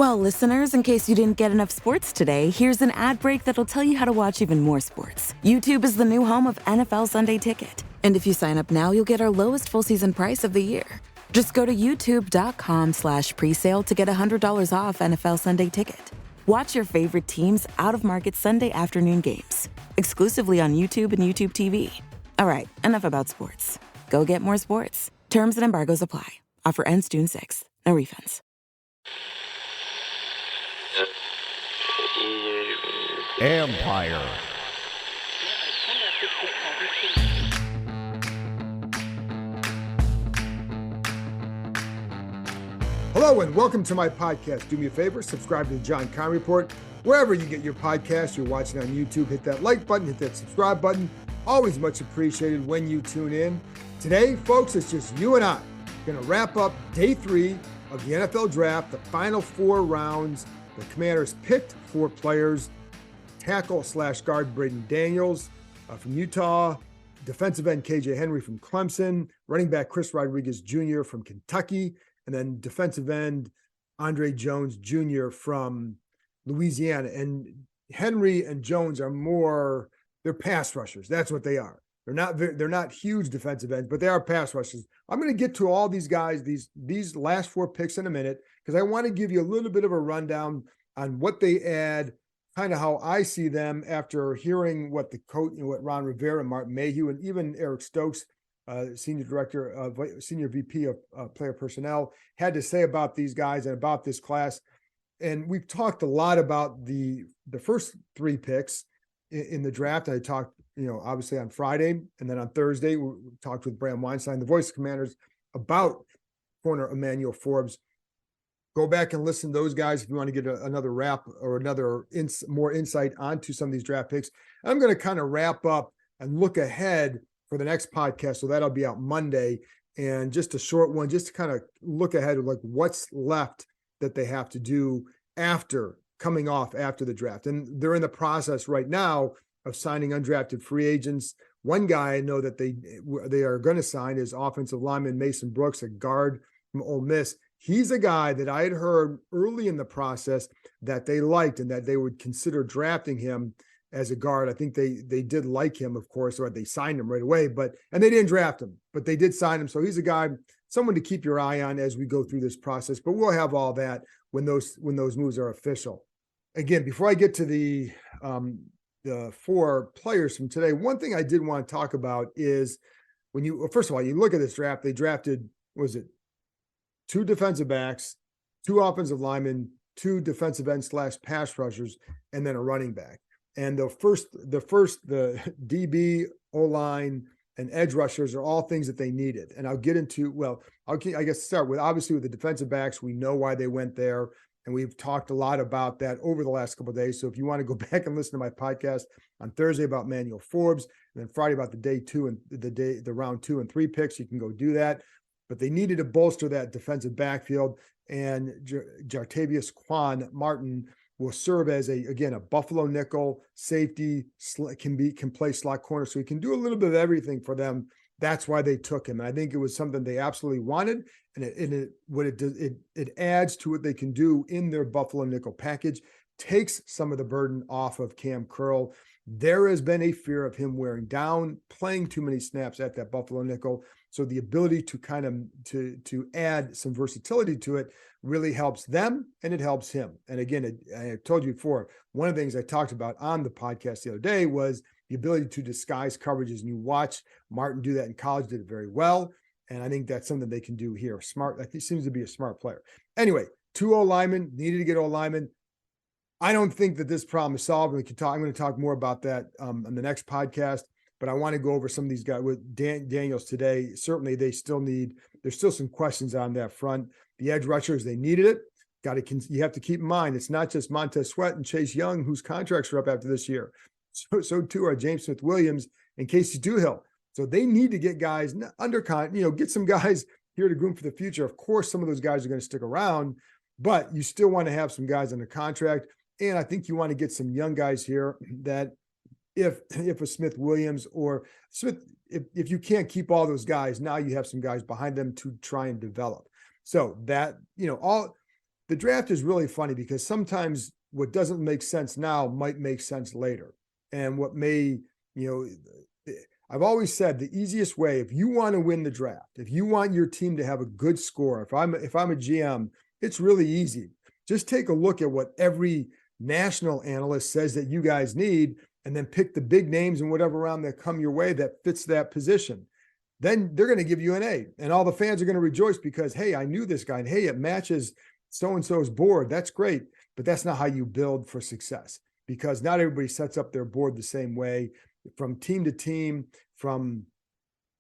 Well, listeners, in case you didn't get enough sports today, here's an ad break that'll tell you how to watch even more sports. YouTube is the new home of NFL Sunday Ticket. And if you sign up now, you'll get our lowest full season price of the year. Just go to youtube.com/presale to get $100 off NFL Sunday Ticket. Watch your favorite teams out-of-market Sunday afternoon games, exclusively on YouTube and YouTube TV. All right, enough about sports. Go get more sports. Terms and embargoes apply. Offer ends June 6th. No refunds. Empire. Hello and welcome to my podcast. Do me a favor, subscribe to the John Keim Report. Wherever you get your podcast, you're watching on YouTube, hit that like button, hit that subscribe button. Always much appreciated when you tune in. Today, folks, it's just you and I. We're going to wrap up day 3 of the NFL Draft, the final 4 rounds. The Commanders picked 4 players. Tackle/guard Braden Daniels from Utah, defensive end KJ Henry from Clemson, running back Chris Rodriguez Jr. from Kentucky, and then defensive end Andre Jones Jr. from Louisiana. And Henry and Jones are they're pass rushers. That's what they are. They're not huge defensive ends, but they are pass rushers. I'm going to get to all these guys, these last 4 picks in a minute, because I want to give you a little bit of a rundown on what they add, kind of how I see them after hearing what the coach, what Ron Rivera, Martin Mayhew, and even Eric Stokes, senior VP of player personnel, had to say about these guys and about this class. And we've talked a lot about the first 3 picks in the draft. I talked, obviously on Friday, and then on Thursday we talked with Bram Weinstein, the voice of Commanders, about corner Emmanuel Forbes. Go back and listen to those guys if you want to get another wrap or more insight onto some of these draft picks. I'm going to kind of wrap up and look ahead for the next podcast. So that'll be out Monday, and just a short one, just to kind of look ahead of like what's left that they have to do after the draft. And they're in the process right now of signing undrafted free agents. One guy I know that they are going to sign is offensive lineman Mason Brooks, a guard from Ole Miss. He's a guy that I had heard early in the process that they liked and that they would consider drafting him as a guard. I think they did like him, of course, or they signed him right away, and they didn't draft him, but they did sign him. So he's a guy, someone to keep your eye on as we go through this process, but we'll have all that when those moves are official. Again, before I get to the 4 players from today, one thing I did want to talk about is first of all, you look at this draft, they drafted, 2 defensive backs, 2 offensive linemen, 2 defensive end/pass rushers, and then a running back. And the DB, O-line, and edge rushers are all things that they needed. And I'll get into, I guess start with, obviously with the defensive backs, we know why they went there. And we've talked a lot about that over the last couple of days. So if you want to go back and listen to my podcast on Thursday about Emmanuel Forbes, and then Friday about the day 2 and the round 2 and 3 picks, you can go do that. But they needed to bolster that defensive backfield, and Jartavius Quan Martin will serve as a Buffalo nickel safety, can play slot corner, so he can do a little bit of everything for them. That's why they took him. And I think it was something they absolutely wanted, and it adds to what they can do in their Buffalo nickel package, takes some of the burden off of Cam Curl. There has been a fear of him wearing down, playing too many snaps at that Buffalo nickel. So the ability to kind of to add some versatility to it really helps them, and it helps him. And again, I told you before, one of the things I talked about on the podcast the other day was the ability to disguise coverages. And you watch Martin do that in college, did it very well. And I think that's something they can do here. Smart, he seems to be a smart player. Anyway, 2 O-linemen, needed to get O-linemen. I don't think that this problem is solved. I'm going to talk more about that on the next podcast, but I want to go over some of these guys with Daniels today. Certainly there's still some questions on that front. The edge rushers, they needed it. You have to keep in mind, it's not just Montez Sweat and Chase Young whose contracts are up after this year. So too are James Smith-Williams and Casey Duhill. So they need to get guys get some guys here to groom for the future. Of course, some of those guys are going to stick around, but you still want to have some guys under contract. And I think you want to get some young guys here that if a Smith-Williams or Smith, if you can't keep all those guys, now you have some guys behind them to try and develop. So that, the draft is really funny because sometimes what doesn't make sense now might make sense later. And what may, I've always said the easiest way, if you want to win the draft, if you want your team to have a good score, if I'm a GM, it's really easy. Just take a look at what every national analyst says that you guys need, and then pick the big names and whatever around that come your way that fits that position. Then they're going to give you an A, and all the fans are going to rejoice because, hey, I knew this guy, and hey, it matches so-and-so's board. That's great, but that's not how you build for success, because not everybody sets up their board the same way. From team to team, from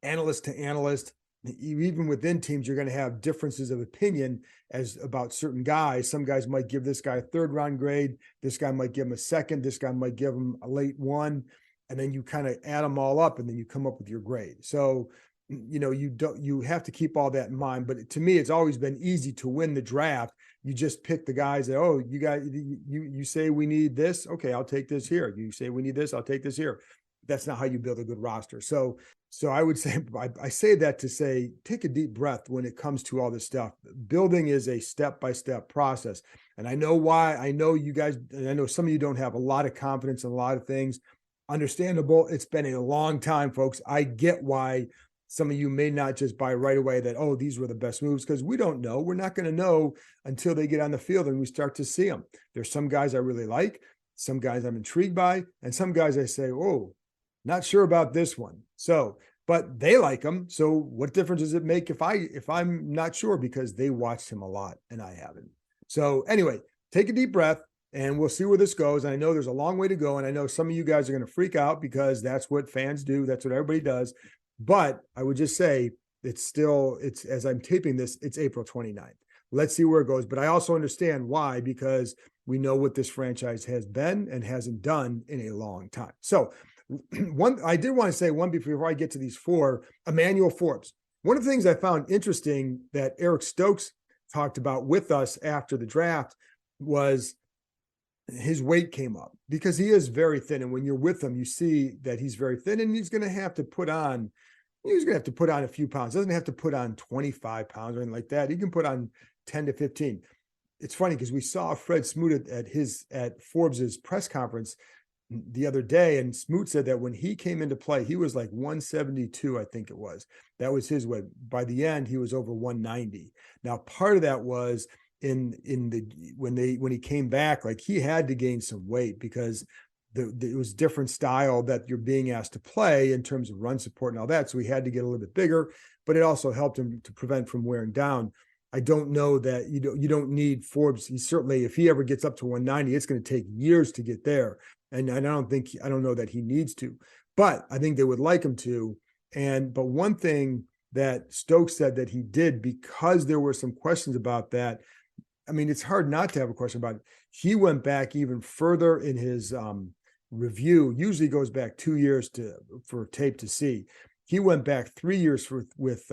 analyst to analyst, even within teams, you're going to have differences of opinion as about certain guys. Some guys might give this guy a 3rd round grade. This guy might give him a 2nd. This guy might give him a late 1. And then you kind of add them all up and then you come up with your grade. So, you have to keep all that in mind. But to me, it's always been easy to win the draft. You just pick the guys that, oh, you guys, you say we need this. Okay, I'll take this here. You say we need this. I'll take this here. That's not how you build a good roster. So I would say, I say that to say, take a deep breath when it comes to all this stuff. Building is a step-by-step process. And I know why. I know you guys, and I know some of you don't have a lot of confidence in a lot of things. Understandable. It's been a long time, folks. I get why some of you may not just buy right away that, oh, these were the best moves, because we don't know. We're not going to know until they get on the field and we start to see them. There's some guys I really like, some guys I'm intrigued by, and some guys I say, oh, not sure about this one. So, but they like him. So what difference does it make if I'm not sure, because they watched him a lot and I haven't. So anyway, take a deep breath and we'll see where this goes. And I know there's a long way to go. And I know some of you guys are going to freak out because that's what fans do. That's what everybody does. But I would just say it's as I'm taping this, it's April 29th. Let's see where it goes. But I also understand why, because we know what this franchise has been and hasn't done in a long time. So I did want to say one before I get to these 4, Emmanuel Forbes. One of the things I found interesting that Eric Stokes talked about with us after the draft was his weight came up, because he is very thin. And when you're with him, you see that he's very thin, and he's going to have to put on a few pounds. Doesn't have to put on 25 pounds or anything like that. He can put on 10 to 15. It's funny because we saw Fred Smoot at Forbes's press conference the other day, and Smoot said that when he came into play, he was like 172, I think it was. That was his weight. By the end, he was over 190. Now, part of that was when he came back, like he had to gain some weight because it was different style that you're being asked to play in terms of run support and all that. So he had to get a little bit bigger, but it also helped him to prevent from wearing down. I don't know that you don't need Forbes. He certainly, if he ever gets up to 190, it's going to take years to get there. And I don't know that he needs to, but I think they would like him to. But one thing that Stokes said that he did, because there were some questions about that. I mean, it's hard not to have a question about it. He went back even further in his review. Usually goes back 2 years for tape to see. He went back 3 years with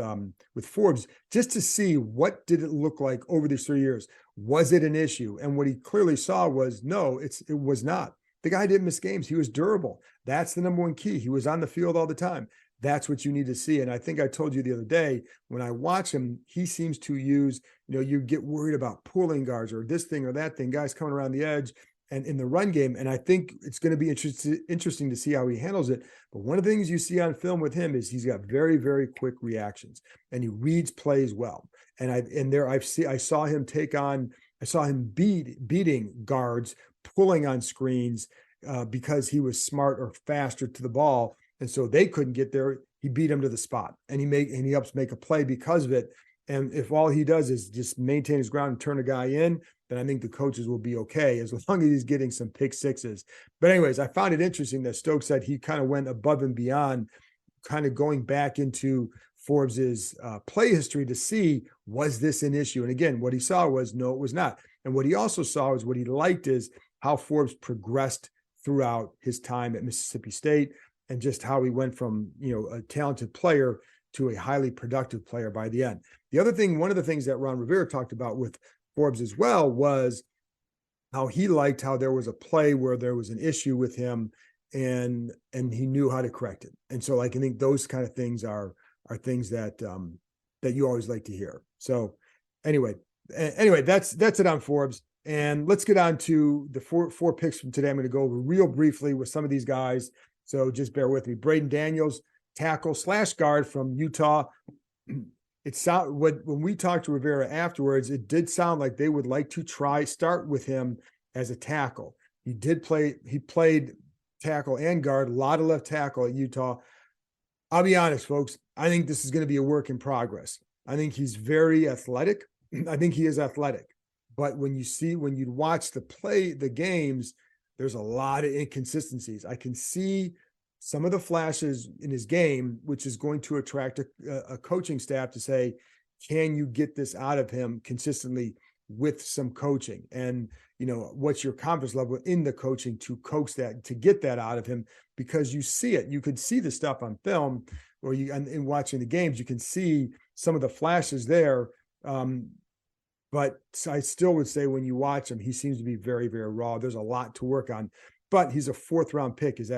Forbes just to see what did it look like over these 3 years. Was it an issue? And what he clearly saw was no, it was not. The guy didn't miss games. He was durable. That's the number one key. He was on the field all the time. That's what you need to see. And I think I told you the other day, when I watch him, he seems to use, you get worried about pulling guards or this thing or that thing, guys coming around the edge and in the run game. And I think it's going to be interesting to see how he handles it. But one of the things you see on film with him is he's got very, very quick reactions and he reads plays well. And I saw him beating guards, pulling on screens because he was smart or faster to the ball. And so they couldn't get there. He beat him to the spot and he helps make a play because of it. And if all he does is just maintain his ground and turn a guy in, then I think the coaches will be okay as long as he's getting some pick sixes. But anyways, I found it interesting that Stokes said he kind of went above and beyond, kind of going back into Forbes's play history to see, was this an issue? And again, what he saw was, no, it was not. And what he also saw is what he liked is how Forbes progressed throughout his time at Mississippi State and just how he went from, a talented player to a highly productive player by the end. The other thing, one of the things that Ron Rivera talked about with Forbes as well was how he liked how there was a play where there was an issue with him and he knew how to correct it. And so I think those kind of things are things that you always like to hear. So anyway, Anyway, that's it on Forbes. And let's get on to the four picks from today. I'm going to go over real briefly with some of these guys. So just bear with me. Braden Daniels, tackle/guard from Utah. When we talked to Rivera afterwards, it did sound like they would like to start with him as a tackle. He played tackle and guard, a lot of left tackle at Utah. I'll be honest, folks. I think this is going to be a work in progress. I think he's very athletic. I think he is athletic. But when you watch the games, there's a lot of inconsistencies. I can see some of the flashes in his game, which is going to attract a coaching staff to say, can you get this out of him consistently with some coaching? And, what's your confidence level in the coaching to coax that, to get that out of him? Because you see it. You could see the stuff on film, or in watching the games, you can see some of the flashes there. But I still would say when you watch him, he seems to be very, very raw. There's a lot to work on, but he's a 4th-round pick. He's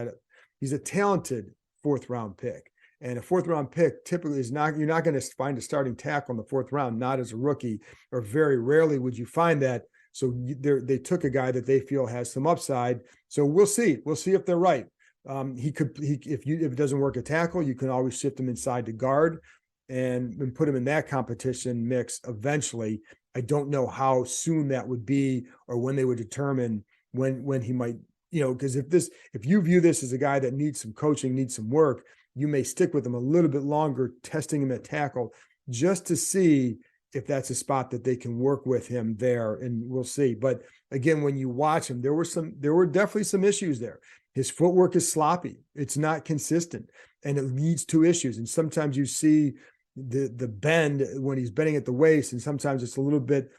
a talented 4th-round pick, and a 4th-round pick typically you're not going to find a starting tackle in the 4th round, not as a rookie, or very rarely would you find that. So they took a guy that they feel has some upside. So we'll see if they're right. If it doesn't work at tackle, you can always shift him inside to guard and put him in that competition mix eventually. I don't know how soon that would be, or when they would determine when he might, because if you view this as a guy that needs some coaching, needs some work, you may stick with him a little bit longer, testing him at tackle just to see if that's a spot that they can work with him there, and we'll see. But again, when you watch him, there were definitely some issues there. His footwork is sloppy. It's not consistent, and it leads to issues. And sometimes you see the bend when he's bending at the waist, and sometimes it's a little bit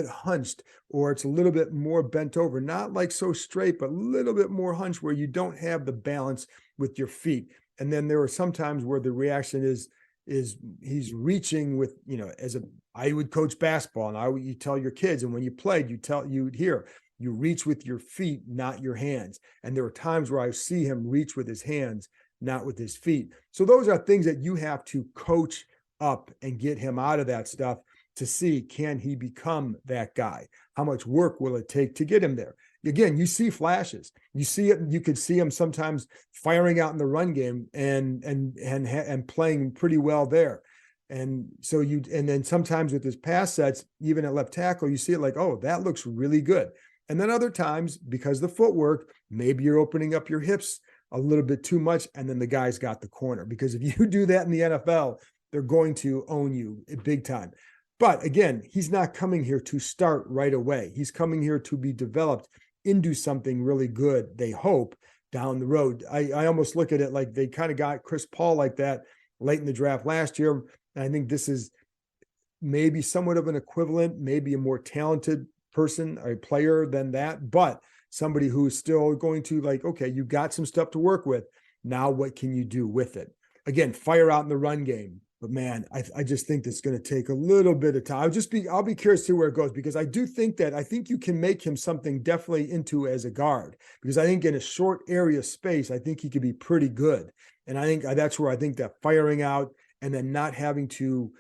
hunched, or it's a little bit more bent over, not like so straight, but a little bit more hunched, where you don't have the balance with your feet. And then there are some times where the reaction is he's reaching with, I would coach basketball, and you tell your kids, and when you played, you reach with your feet, not your hands. And there are times where I see him reach with his hands, not with his feet. So those are things that you have to coach up and get him out of that stuff to see, can he become that guy? How much work will it take to get him there? Again, you see flashes. You see it. You could see him sometimes firing out in the run game and playing pretty well there. And then sometimes with his pass sets, even at left tackle, you see it like, oh, that looks really good. And then other times, because the footwork, maybe you're opening up your hips a little bit too much, and then the guy's got the corner. Because if you do that in the NFL, they're going to own you big time. But again, he's not coming here to start right away. He's coming here to be developed into something really good, they hope, down the road. I almost look at it like they kind of got Chris Paul like that late in the draft last year. And I think this is maybe somewhat of an equivalent, maybe a more talented person or a player than that, but somebody who's still going to okay, you've got some stuff to work with. Now what can you do with it? Again, fire out in the run game. But man, I just think that's going to take a little bit of time. I'll be curious to see where it goes, because I think you can make him something definitely into as a guard, because I think in a short area space, I think he could be pretty good. And I think that's where I think that firing out and then not having to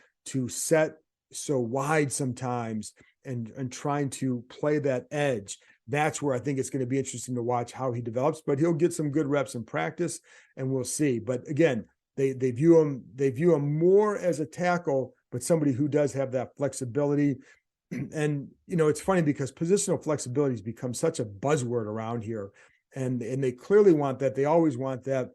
set so wide sometimes and trying to play that edge, that's where I think it's going to be interesting to watch how he develops. But he'll get some good reps in practice, and we'll see. But again, They view him more as a tackle, but somebody who does have that flexibility. And it's funny because positional flexibility has become such a buzzword around here, and they clearly want that. They always want that.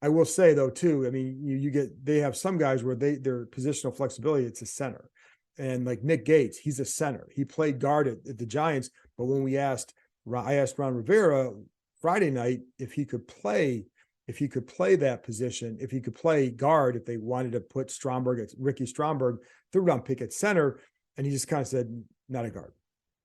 I will say though too, I mean, they have some guys where their positional flexibility, it's a center, and like Nick Gates, he's a center. He played guard at the Giants, but when I asked Ron Rivera Friday night if he could play that position, if he could play guard, if they wanted to put Ricky Stromberg, 3rd-round pick at center, and he just kind of said, not a guard.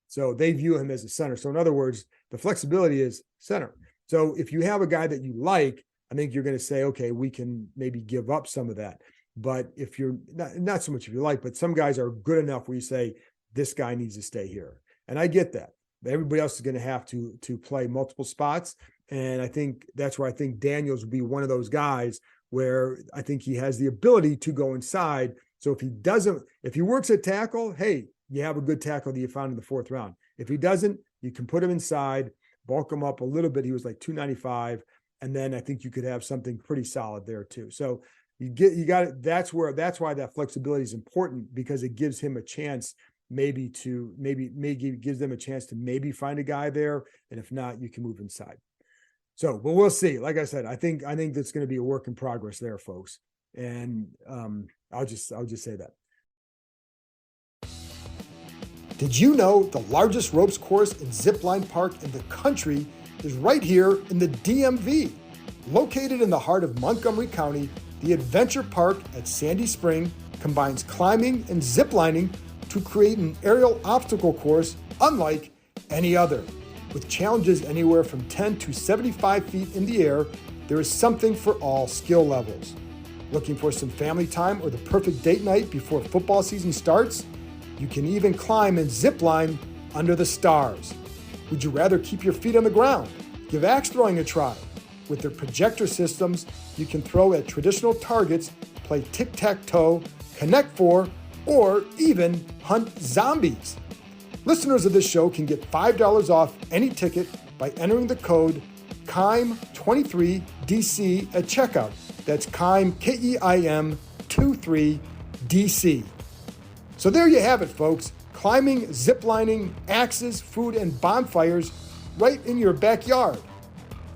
So they view him as a center. So in other words, the flexibility is center. So if you have a guy that you like, I think you're going to say, okay, we can maybe give up some of that. But if you're not so much if you like, but some guys are good enough where you say, this guy needs to stay here. And I get that. But everybody else is going to have to play multiple spots. And I think that's where I think Daniels will be one of those guys where I think he has the ability to go inside. So if he works at tackle, hey, you have a good tackle that you found in the 4th round. If he doesn't, you can put him inside, bulk him up a little bit. He was like 295. And then I think you could have something pretty solid there too. So you got it. That's why that flexibility is important, because it gives him a chance maybe gives them a chance to maybe find a guy there. And if not, you can move inside. So, but we'll see. Like I said, I think that's going to be a work in progress there, folks. And I'll just say that. Did you know the largest ropes course and zipline park in the country is right here in the DMV? Located in the heart of Montgomery County, the Adventure Park at Sandy Spring combines climbing and ziplining to create an aerial obstacle course unlike any other. With challenges anywhere from 10 to 75 feet in the air, there is something for all skill levels. Looking for some family time or the perfect date night before football season starts? You can even climb and zip line under the stars. Would you rather keep your feet on the ground? Give axe throwing a try. With their projector systems, you can throw at traditional targets, play tic-tac-toe, Connect Four, or even hunt zombies. Listeners of this show can get $5 off any ticket by entering the code KEIM23DC at checkout. That's KEIM, K-E-I-M 23DC. So there you have it, folks. Climbing, ziplining, axes, food, and bonfires right in your backyard.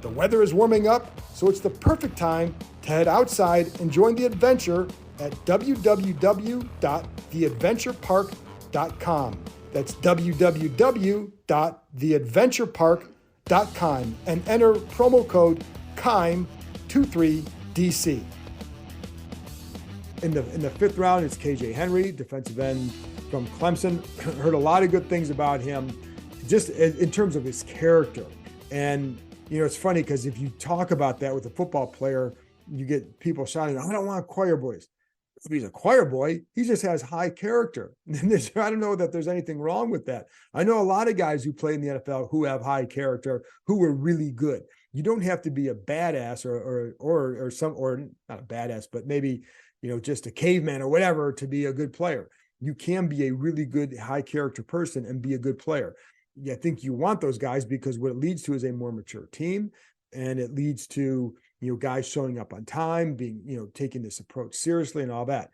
The weather is warming up, so it's the perfect time to head outside and join the adventure at www.theadventurepark.com. That's www.theadventurepark.com and enter promo code KEIM23DC. In the 5th round, it's KJ Henry, defensive end from Clemson. Heard a lot of good things about him, just in terms of his character. And, it's funny because if you talk about that with a football player, you get people shouting, I don't want choir boys. If he's a choir boy, he just has high character. And I don't know that there's anything wrong with that. I know a lot of guys who play in the NFL who have high character, who were really good. You don't have to be a badass or not a badass, but maybe, just a caveman or whatever to be a good player. You can be a really good high character person and be a good player. I think you want those guys because what it leads to is a more mature team, and it leads to, guys showing up on time, being, taking this approach seriously and all that.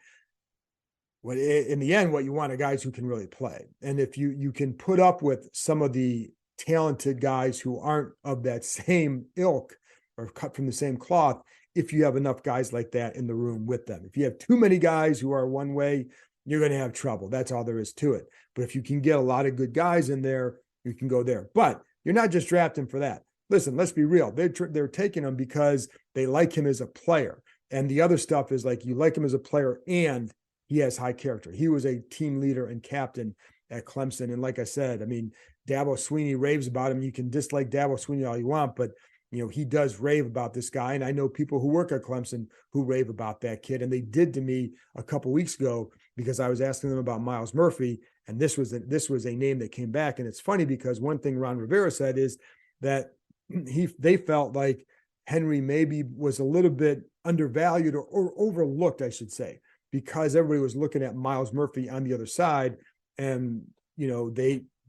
But in the end, what you want are guys who can really play. And if you can put up with some of the talented guys who aren't of that same ilk or cut from the same cloth, if you have enough guys like that in the room with them. If you have too many guys who are one way, you're going to have trouble. That's all there is to it. But if you can get a lot of good guys in there, you can go there. But you're not just drafting for that. Listen, let's be real. They're taking him because they like him as a player. And the other stuff is like, you like him as a player and he has high character. He was a team leader and captain at Clemson. And like I said, Dabo Swinney raves about him. You can dislike Dabo Swinney all you want, but he does rave about this guy. And I know people who work at Clemson who rave about that kid. And they did to me a couple weeks ago because I was asking them about Myles Murphy. And this was a name that came back. And it's funny because one thing Ron Rivera said is that they felt like Henry maybe was a little bit undervalued or overlooked, I should say, because everybody was looking at Myles Murphy on the other side. And,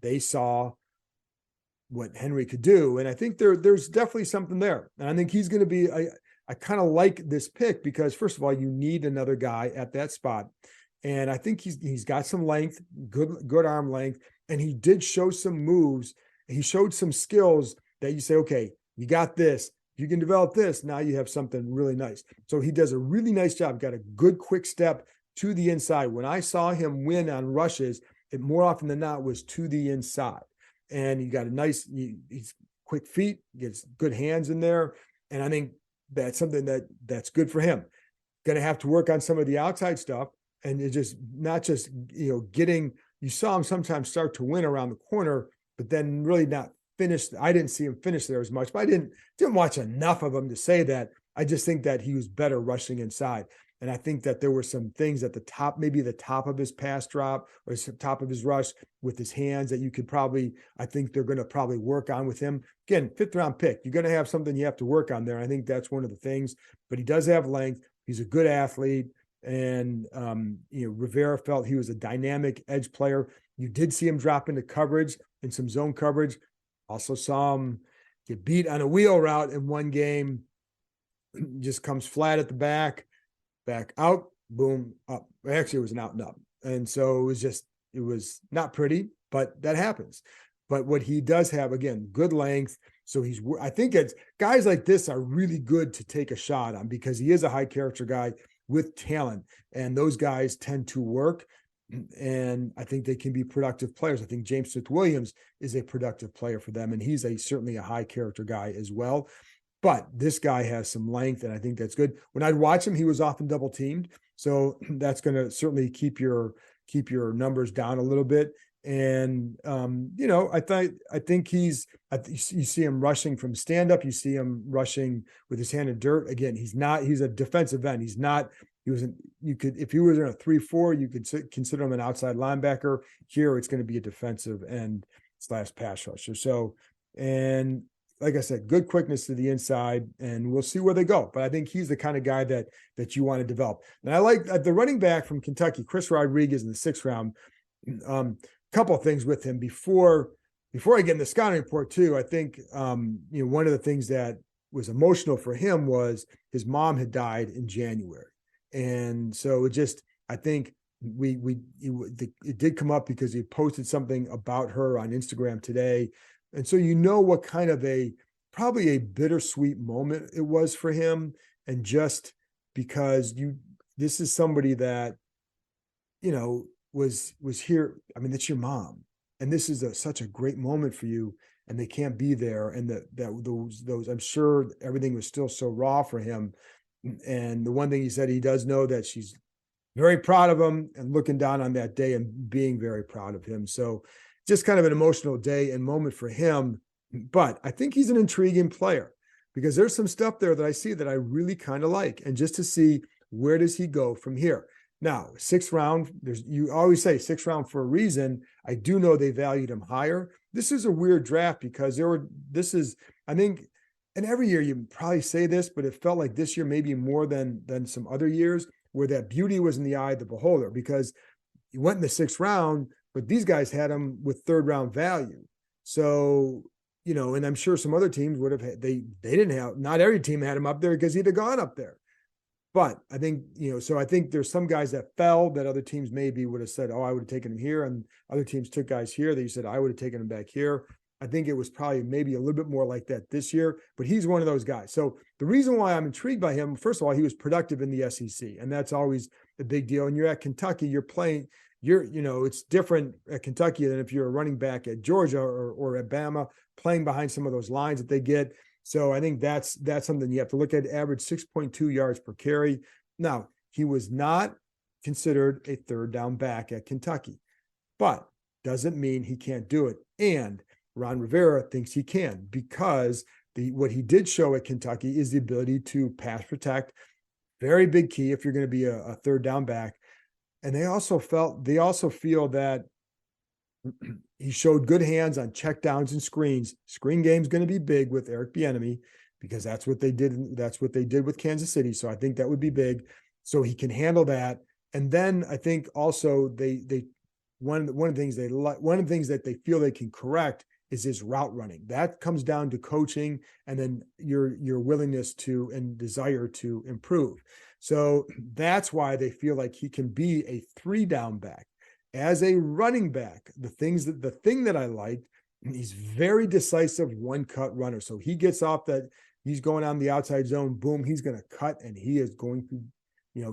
they saw what Henry could do. And I think there's definitely something there. And I think he's going to be, I kind of like this pick because first of all, you need another guy at that spot. And I think he's got some length, good arm length. And he did show some moves. He showed some skills that you say, okay, you got this, you can develop this. Now you have something really nice. So he does a really nice job. Got a good quick step to the inside. When I saw him win on rushes, it more often than not was to the inside. And he got he's quick feet, gets good hands in there. And I think that's something that's good for him. Going to have to work on some of the outside stuff. And it's just not just, getting, you saw him sometimes start to win around the corner, but then really not finish. I didn't see him finish there as much, but I didn't watch enough of him to say that. I just think that he was better rushing inside. And I think that there were some things at the top, maybe the top of his pass drop or the top of his rush with his hands that you could I think they're going to probably work on with him. Again, 5th round pick, you're going to have something you have to work on there. I think that's one of the things, but he does have length. He's a good athlete. And, Rivera felt he was a dynamic edge player. You did see him drop into coverage and some zone coverage. Also saw him get beat on a wheel route in one game. Just comes flat at the back out, boom, up. Actually, it was an out and up. And so it was not pretty, but that happens. But what he does have, again, good length. So I think it's guys like this are really good to take a shot on because he is a high character guy with talent. And those guys tend to work. And I think they can be productive players. I think James Smith-Williams is a productive player for them. And he's certainly a high character guy as well. But this guy has some length, and I think that's good. When I'd watch him, he was often double teamed. So that's going to certainly keep your numbers down a little bit. And, I think you see him rushing from stand up. You see him rushing with his hand in dirt. Again, he's a defensive end. If he was in a 3-4, you could consider him an outside linebacker. Here, it's going to be a defensive end / pass rusher. So, and like I said, good quickness to the inside, and we'll see where they go. But I think he's the kind of guy that you want to develop. And I like the running back from Kentucky, Chris Rodriguez, in the 6th round. Couple of things with him before I get in the scouting report too. I think one of the things that was emotional for him was his mom had died in January, and so I think it did come up because he posted something about her on Instagram today. And so what kind of probably a bittersweet moment it was for him. And just because this is somebody that, was here. I mean, that's your mom. And this is such a great moment for you, and they can't be there. And those, I'm sure everything was still so raw for him. And the one thing he said, he does know that she's very proud of him and looking down on that day and being very proud of him. So just kind of an emotional day and moment for him. But I think he's an intriguing player because there's some stuff there that I see that I really kind of like. And just to see where does he go from here. Now, 6th round, you always say 6th round for a reason. I do know they valued him higher. This is a weird draft because I think, and every year you probably say this, but it felt like this year maybe more than some other years where that beauty was in the eye of the beholder because he went in the 6th round, but these guys had him with 3rd round value. So, and I'm sure some other teams would have they didn't have, not every team had him up there because he'd have gone up there. But I think, so I think there's some guys that fell that other teams maybe would have said, oh, I would have taken him here. And other teams took guys here that you said, I would have taken him back here. I think it was probably maybe a little bit more like that this year, but he's one of those guys. So the reason why I'm intrigued by him, first of all, he was productive in the SEC, and that's always a big deal. And you're at Kentucky, you're playing, it's different at Kentucky than if you're a running back at Georgia or at Bama, playing behind some of those lines that they get. So I think that's something you have to look at. Average 6.2 yards per carry. Now, he was not considered a 3rd down back at Kentucky, but doesn't mean he can't do it. And Ron Rivera thinks he can because what he did show at Kentucky is the ability to pass protect. Very big key if you're going to be a 3rd down back. And they also feel that he showed good hands on checkdowns and screens. Screen game's going to be big with Eric Bieniemy because that's what they did. That's what they did with Kansas City. So I think that would be big. So he can handle that. And then I think also one of the things that they feel they can correct is his route running. That comes down to coaching and then your willingness to and desire to improve. So that's why they feel like he can be a 3 down back. As a running back, the thing that I liked, he's very decisive one-cut runner. So he gets off that, he's going on the outside zone, boom, he's going to cut and he is going to,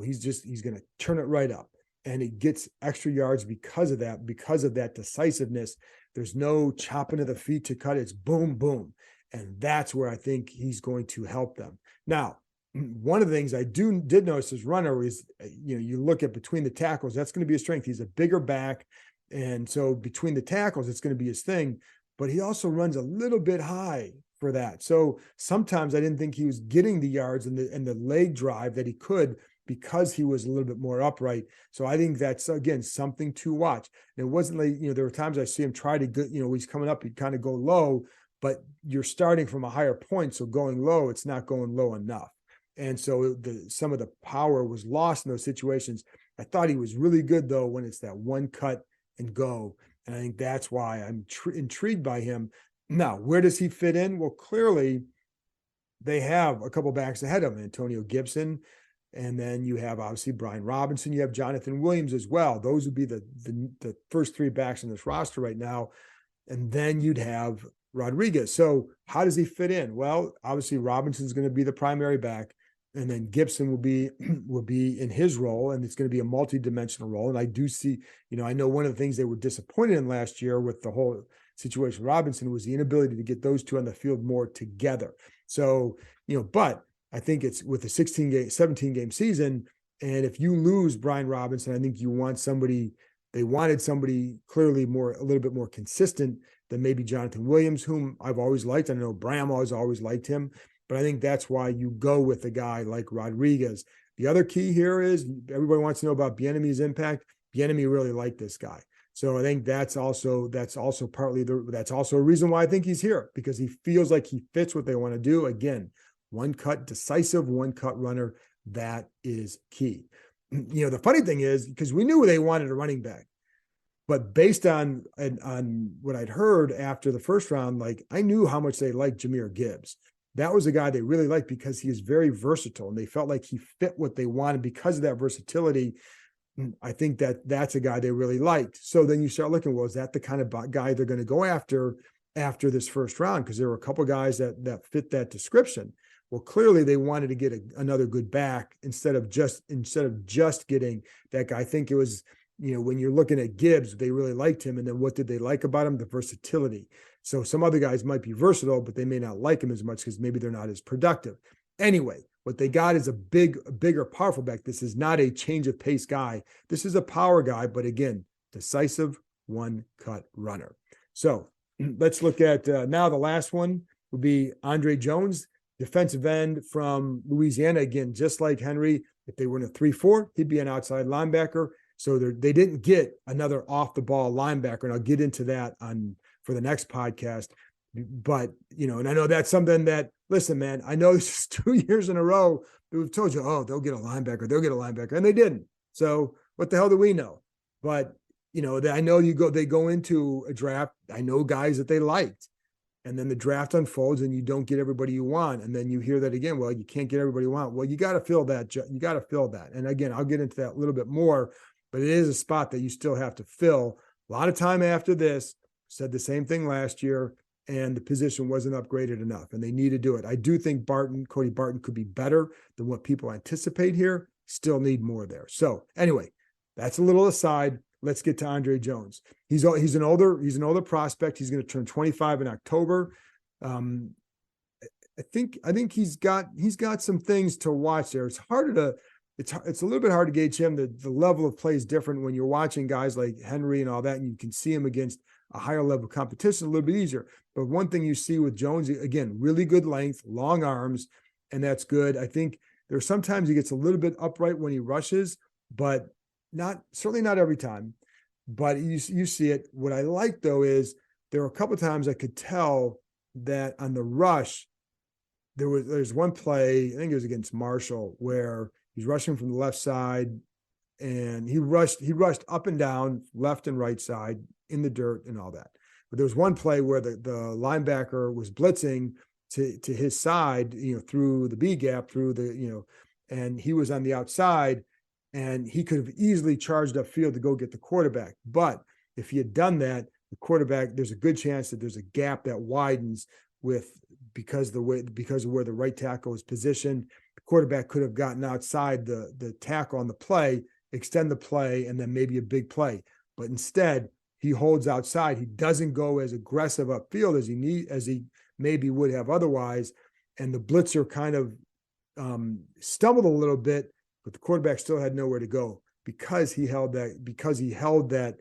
he's going to turn it right up. And he gets extra yards because of that decisiveness. There's no chopping of the feet to cut. It's boom, boom. And that's where I think he's going to help them. Now, one of the things I did notice as runner is, you look at between the tackles, that's going to be a strength. He's a bigger back. And so between the tackles, it's going to be his thing, but he also runs a little bit high for that. So sometimes I didn't think he was getting the yards and the leg drive that he could because he was a little bit more upright. So I think that's, again, something to watch. And it wasn't like, there were times I see him try to get, he's coming up, he'd kind of go low, but you're starting from a higher point. So going low, it's not going low enough. And so some of the power was lost in those situations. I thought he was really good, though, when it's that one cut and go. And I think that's why I'm intrigued by him. Now, where does he fit in? Well, clearly they have a couple backs ahead of him, Antonio Gibson, and then you have obviously Brian Robinson. You have Jonathan Williams as well. Those would be the first three backs in this roster right now. And then you'd have Rodriguez. So how does he fit in? Well, obviously Robinson's going to be the primary back, and then Gibson will be in his role, and it's going to be a multi-dimensional role. And I do see, I know one of the things they were disappointed in last year with the whole situation with Robinson was the inability to get those two on the field more together. So, but I think it's with a 17-game season, and if you lose Brian Robinson, I think they wanted somebody clearly a little bit more consistent than maybe Jonathan Williams, whom I've always liked. I know Bram always liked him, but I think that's why you go with a guy like Rodriguez. The other key here is everybody wants to know about Bieniemy's impact. Bieniemy really liked this guy. So I think that's also a reason why I think he's here, because he feels like he fits what they want to do. Again, decisive one-cut runner. That is key. The funny thing is, because we knew they wanted a running back, but based on what I'd heard after the first round, I knew how much they liked Jahmyr Gibbs. That was a guy they really liked because he is very versatile, and they felt like he fit what they wanted because of that versatility. I think that's a guy they really liked. So then you start looking, well, is that the kind of guy they're going to go after this first round? Because there were a couple of guys that fit that description. Well, clearly they wanted to get another good back instead of just getting that guy. I think it was, when you're looking at Gibbs, they really liked him. And then what did they like about him? The versatility. So some other guys might be versatile, but they may not like him as much because maybe they're not as productive. Anyway, what they got is a bigger, powerful back. This is not a change of pace guy. This is a power guy, but again, decisive one-cut runner. So let's look at now the last one would be Andre Jones, defensive end from Louisiana. Again, just like Henry, if they were in a 3-4, he'd be an outside linebacker. So they didn't get another off-the-ball linebacker, and I'll get into that for the next podcast. But, and I know that's something that, listen, man, I know this is 2 years in a row that we've told you, they'll get a linebacker, and they didn't. So what the hell do we know? But, I know they go into a draft. I know guys that they liked. And then the draft unfolds and you don't get everybody you want. And then you hear that again. Well, you can't get everybody you want. Well, you got to fill that. You got to fill that. And again, I'll get into that a little bit more, but it is a spot that you still have to fill. A lot of time after this, said the same thing last year, and the position wasn't upgraded enough, and they need to do it. I do think Cody Barton could be better than what people anticipate here. Still need more there. So anyway, that's a little aside. Let's get to Andre Jones. He's an older prospect. He's going to turn 25 in October. I think he's got some things to watch there. It's a little bit hard to gauge him. The level of play is different when you're watching guys like Henry and all that, and you can see him against a higher level of competition a little bit easier. But one thing you see with Jones, again, really good length, long arms, and that's good. I think there's sometimes he gets a little bit upright when he rushes, but certainly not every time. But you see it. What I like though is there were a couple of times I could tell that on the rush, there's one play, I think it was against Marshall, where he's rushing from the left side, and he rushed up and down, left and right side, in the dirt and all that. But there was one play where the linebacker was blitzing to his side, through the B gap, and he was on the outside, and he could have easily charged upfield to go get the quarterback. But if he had done that, the quarterback, there's a good chance that there's a gap that widens because of where the right tackle is positioned. The quarterback could have gotten outside the tackle on the play, extend the play, and then maybe a big play. But instead, he holds outside. He doesn't go as aggressive upfield as he maybe would have otherwise. And the blitzer kind of stumbled a little bit, but the quarterback still had nowhere to go because he held that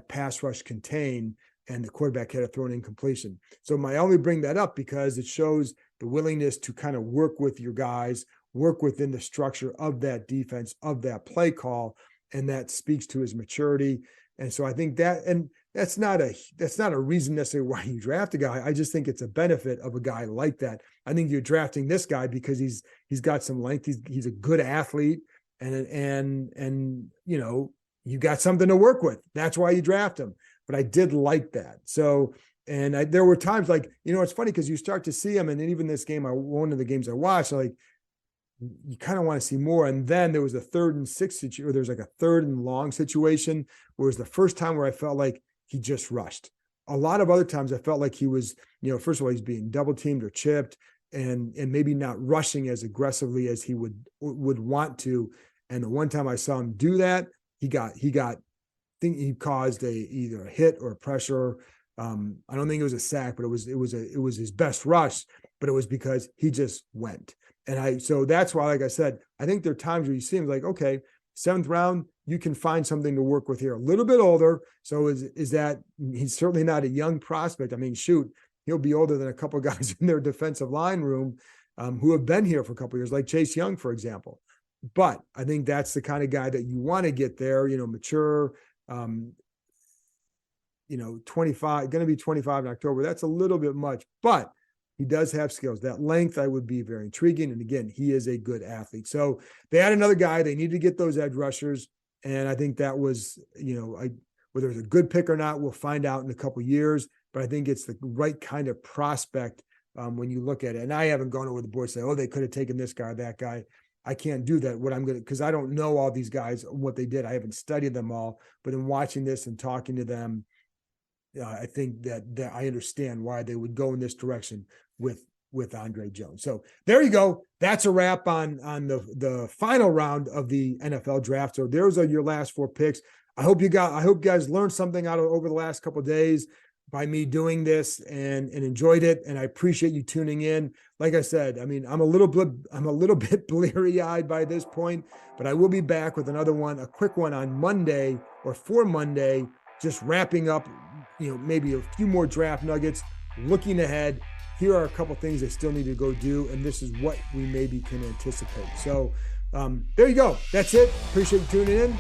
pass rush contained, and the quarterback had to throw an incompletion. So I only bring that up because it shows the willingness to kind of work with your guys, work within the structure of that defense, of that play call, and that speaks to his maturity. And so I think that, and that's not a reason necessarily why you draft a guy. I just think it's a benefit of a guy like that. I think you're drafting this guy because he's got some length. He's a good athlete, and you got something to work with. That's why you draft him. but I did like that. So, and there were times like, it's funny because you start to see him, and then even this game, one of the games I watched, like, you kind of want to see more. And then there was a 3rd and 6 situation, or there's like a 3rd and long situation, where it was the first time where I felt like he just rushed. A lot of other times I felt like he was, first of all, he's being double teamed or chipped, and maybe not rushing as aggressively as he would want to. And the one time I saw him do that, he caused either a hit or a pressure. I don't think it was a sack, but it was his best rush, but it was because he just went. And so that's why, like I said, I think there are times where you see him like, okay, 7th round, you can find something to work with here. A little bit older. So is that, he's certainly not a young prospect. I mean, shoot, he'll be older than a couple of guys in their defensive line room who have been here for a couple of years, like Chase Young, for example. But I think that's the kind of guy that you want to get there, mature, 25, going to be 25 in October. That's a little bit much, but he does have skills. That length, I would be very intriguing. And again, he is a good athlete. So they had another guy. They needed to get those edge rushers. And I think that was, whether it's a good pick or not, we'll find out in a couple of years. But I think it's the right kind of prospect when you look at it. And I haven't gone over the board and say, oh, they could have taken this guy or that guy. I can't do that. Because I don't know all these guys, what they did. I haven't studied them all. But in watching this and talking to them, I think that I understand why they would go in this direction with Andre Jones. So there you go. That's a wrap on the final round of the NFL draft. So those are your last 4 picks. I hope you guys learned something out of over the last couple of days by me doing this and enjoyed it. And I appreciate you tuning in. Like I said, I mean, I'm a little bit bleary-eyed by this point, but I will be back with another one, a quick one on Monday or for Monday, just wrapping up, maybe a few more draft nuggets, looking ahead. Here are a couple things they still need to go do, and this is what we maybe can anticipate. So there you go. That's it. Appreciate you tuning in.